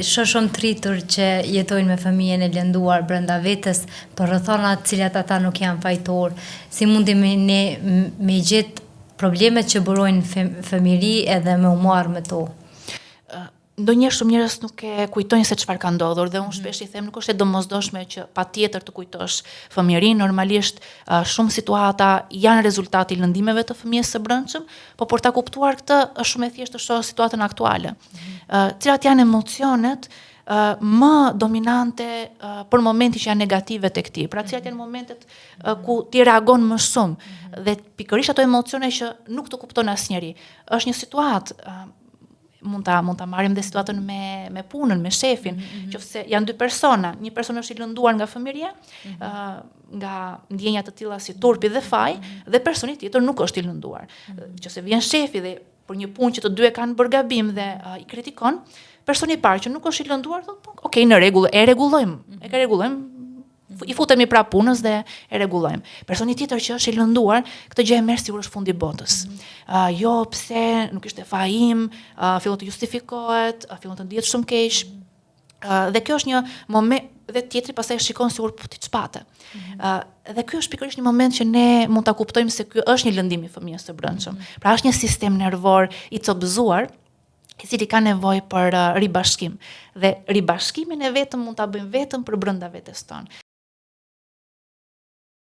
shoshon të rritur që jetojnë me fëmijën e lënduar brenda vetes, për rrethona të cilat ata nuk janë fajtor, si mundi ne me gjetë problemet që burojnë fëmijëri edhe me u marrë me to. Ndonjëherë shumë njerëz nuk e kujtojnë se çfarë ka ndodhur dhe unë shpesh I them nuk është e domosdoshme që patjetër të kujtosh fëmijërinë. Normalisht shumë situata janë rezultati I lëndimeve të fëmijës së brendshëm, por për ta kuptuar këtë është shumë e thjeshtë të shoh situatën aktuale. Cilat janë emocionet më dominante për momentin që janë negative tek ti. Pra cilat janë momentet ku ti reagon më shumë dhe pikërisht ato emocione që nuk të kupton asnjëri. Është një situatë mund ta marrim dhe situatën me punën, me shefin, qofse janë dy persona, një person është I lënduar nga fëmijëria, nga ndjenja të tilla si turpi dhe faj, dhe personi tjetër nuk është I lënduar. Qofse vjen shefi dhe për një punë që të dy e kanë bërë gabim dhe I kritikon, personi I parë që nuk është I lënduar thotë, "Ok, në rregull, e rregullojmë, I futemi pra punës dhe e rregullojmë." Personi tjetër që është I lënduar, këtë gjë e merr sigurisht fundi botës. Jo, pse nuk ishte faji im, fillon të justifikohet, fillon të ndihet shumë keq. Dhe kjo është një moment dhe tjetri pastaj shikon sikur po ti çpate. Dhe ky është pikërisht një moment që ne mund ta kuptojmë se ky është një lëndim I fëmijës së brendshëm. Pra është një sistem nervor I copëzuar I cili ka nevojë për ribashkim. Dhe ribashkimin e vetëm mund ta bëjmë vetëm për brenda vetes tonë.